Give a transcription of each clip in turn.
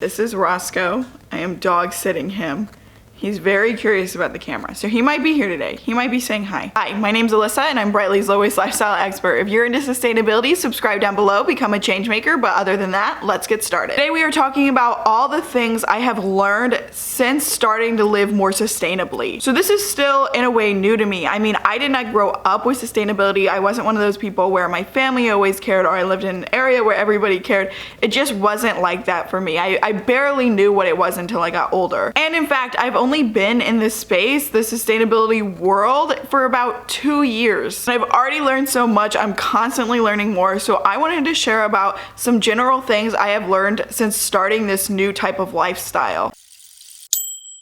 This is Roscoe. I am dog sitting him. He's very curious about the camera, so he might be here today. He might be saying hi. Hi, my name's Alyssa and I'm Brightly's low waste lifestyle expert. If you're into sustainability, subscribe down below, become a change maker, but other than that, let's get started. Today we are talking about all the things I have learned since starting to live more sustainably. So this is still in a way new to me. I mean, I did not grow up with sustainability. I wasn't one of those people where my family always cared or I lived in an area where everybody cared. It just wasn't like that for me. I barely knew what it was until I got older. And in fact, I've only been in this space, the sustainability world, for about 2 years. And I've already learned so much. I'm constantly learning more. So I wanted to share about some general things I have learned since starting this new type of lifestyle.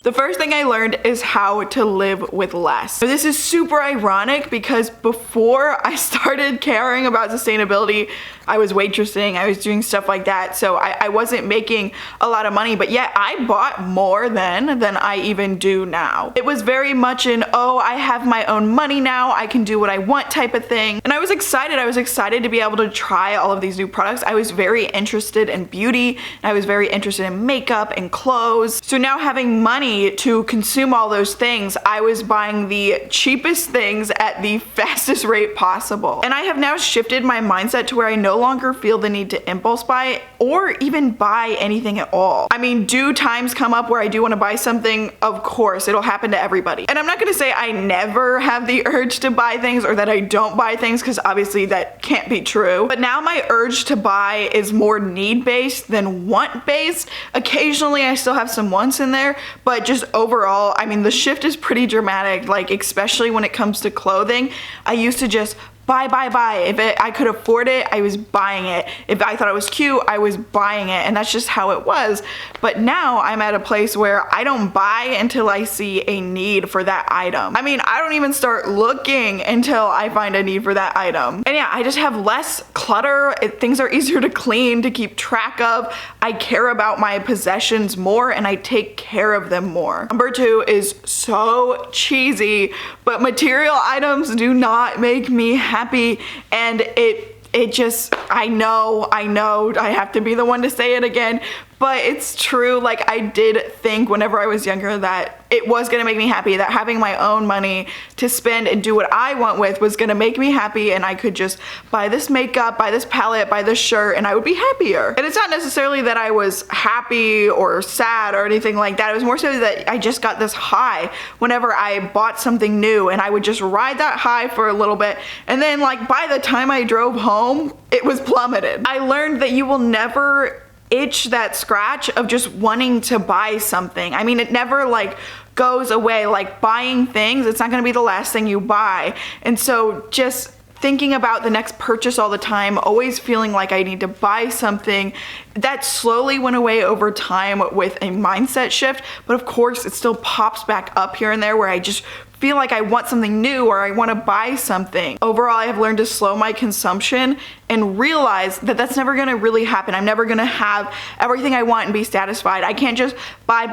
The first thing I learned is how to live with less. So this is super ironic because before I started caring about sustainability, I was waitressing, I was doing stuff like that, so I wasn't making a lot of money, but yet I bought more then than I even do now. It was very much an, oh, I have my own money now, I can do what I want type of thing. And I was excited to be able to try all of these new products. I was very interested in beauty, and I was very interested in makeup and clothes. So now having money to consume all those things, I was buying the cheapest things at the fastest rate possible. And I have now shifted my mindset to where I no longer feel the need to impulse buy or even buy anything at all. I mean, do times come up where I do want to buy something? Of course, it'll happen to everybody. And I'm not going to say I never have the urge to buy things or that I don't buy things, because obviously that can't be true. But now my urge to buy is more need-based than want-based. Occasionally I still have some wants in there, but just overall, I mean, the shift is pretty dramatic, like especially when it comes to clothing. I used to just buy. If I could afford it, I was buying it. If I thought it was cute, I was buying it, and that's just how it was. But now I'm at a place where I don't buy until I see a need for that item. I mean, I don't even start looking until I find a need for that item. And yeah, I just have less clutter. Things are easier to clean, to keep track of. I care about my possessions more and I take care of them more. Number 2 is so cheesy, but material items do not make me happy, and it just, I know I have to be the one to say it again, but it's true. Like, I did think whenever I was younger that it was gonna make me happy, that having my own money to spend and do what I want with was gonna make me happy, and I could just buy this makeup, buy this palette, buy this shirt, and I would be happier. And it's not necessarily that I was happy or sad or anything like that. It was more so that I just got this high whenever I bought something new, and I would just ride that high for a little bit, and then like by the time I drove home, it was plummeted. I learned that you will never itch that scratch of just wanting to buy something. I mean, it never like goes away. Like, buying things, it's not gonna be the last thing you buy. And so just thinking about the next purchase all the time, always feeling like I need to buy something, that slowly went away over time with a mindset shift. But of course, it still pops back up here and there where I just feel like I want something new or I want to buy something. Overall, I have learned to slow my consumption and realize that that's never going to really happen. I'm never going to have everything I want and be satisfied. I can't just buy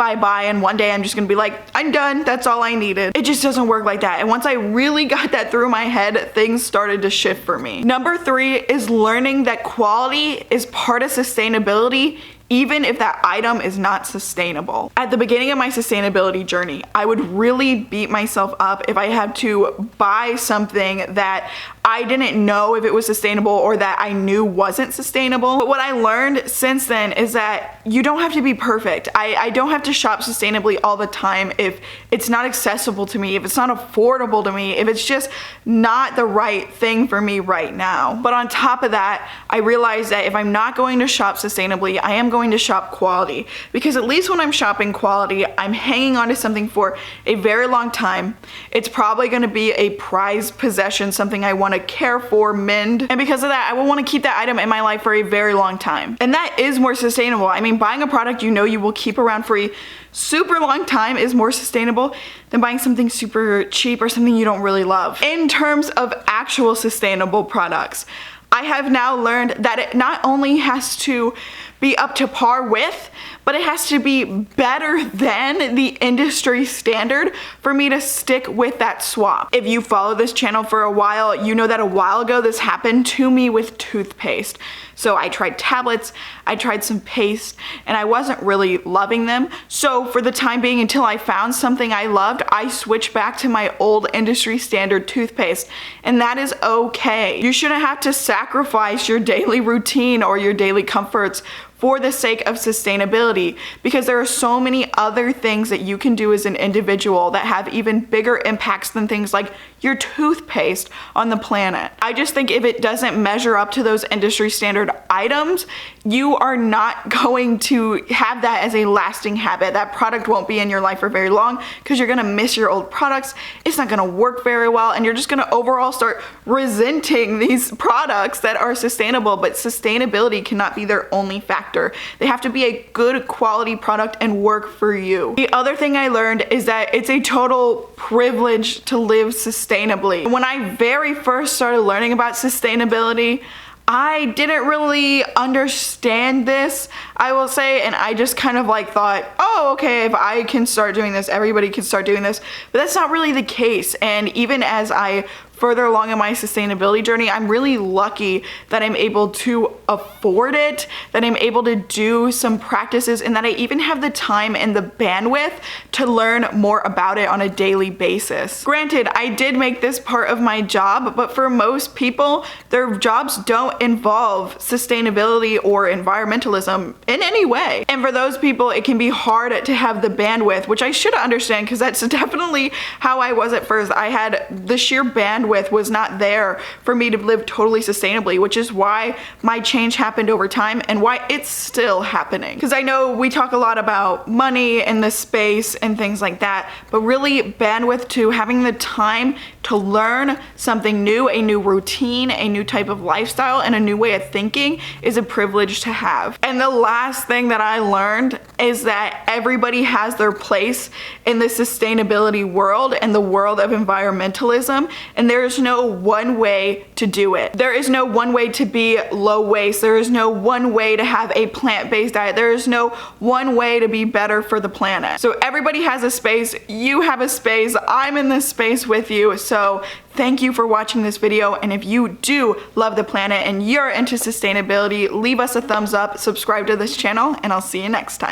and one day I'm just going to be like, I'm done, that's all I needed. It just doesn't work like that. And once I really got that through my head, things started to shift for me. Number 3 is learning that quality is part of sustainability, even if that item is not sustainable. At the beginning of my sustainability journey, I would really beat myself up if I had to buy something that I didn't know if it was sustainable or that I knew wasn't sustainable. But what I learned since then is that you don't have to be perfect. I don't have to shop sustainably all the time if it's not accessible to me, if it's not affordable to me, if it's just not the right thing for me right now. But on top of that, I realized that if I'm not going to shop sustainably, I am going to shop quality, because at least when I'm shopping quality, I'm hanging on to something for a very long time. It's probably going to be a prized possession, something I want to care for, mend, and because of that, I will want to keep that item in my life for a very long time. And that is more sustainable. I mean, buying a product you know you will keep around for a super long time is more sustainable than buying something super cheap or something you don't really love. In terms of actual sustainable products, I have now learned that it not only has to be up to par with, but it has to be better than the industry standard for me to stick with that swap. If you follow this channel for a while, you know that a while ago this happened to me with toothpaste. So I tried tablets, I tried some paste, and I wasn't really loving them. So for the time being, until I found something I loved, I switched back to my old industry standard toothpaste, and that is okay. You shouldn't have to sacrifice your daily routine or your daily comforts for the sake of sustainability, because there are so many other things that you can do as an individual that have even bigger impacts than things like your toothpaste on the planet. I just think if it doesn't measure up to those industry standard items, you are not going to have that as a lasting habit. That product won't be in your life for very long because you're gonna miss your old products. It's not gonna work very well, and you're just gonna overall start resenting these products that are sustainable, but sustainability cannot be their only factor. They have to be a good quality product and work for you. The other thing I learned is that it's a total privilege to live sustainably. When I very first started learning about sustainability, I didn't really understand this, I will say, and I just kind of like thought, oh, okay, if I can start doing this, everybody can start doing this, but that's not really the case. And even as I further along in my sustainability journey, I'm really lucky that I'm able to afford it, that I'm able to do some practices, and that I even have the time and the bandwidth to learn more about it on a daily basis. Granted, I did make this part of my job, but for most people, their jobs don't involve sustainability or environmentalism in any way. And for those people, it can be hard to have the bandwidth, which I should understand because that's definitely how I was at first. I had the sheer bandwidth was not there for me to live totally sustainably, which is why my change happened over time and why it's still happening. Because I know we talk a lot about money and the space and things like that, but really bandwidth to having the time to learn something new, a new routine, a new type of lifestyle, and a new way of thinking is a privilege to have. And the last thing that I learned is that everybody has their place in the sustainability world and the world of environmentalism, and there's no one way to do it. There is no one way to be low waste. There is no one way to have a plant-based diet. There is no one way to be better for the planet. So everybody has a space. You have a space. I'm in this space with you. So thank you for watching this video, and if you do love the planet and you're into sustainability, leave us a thumbs up, subscribe to this channel, and I'll see you next time.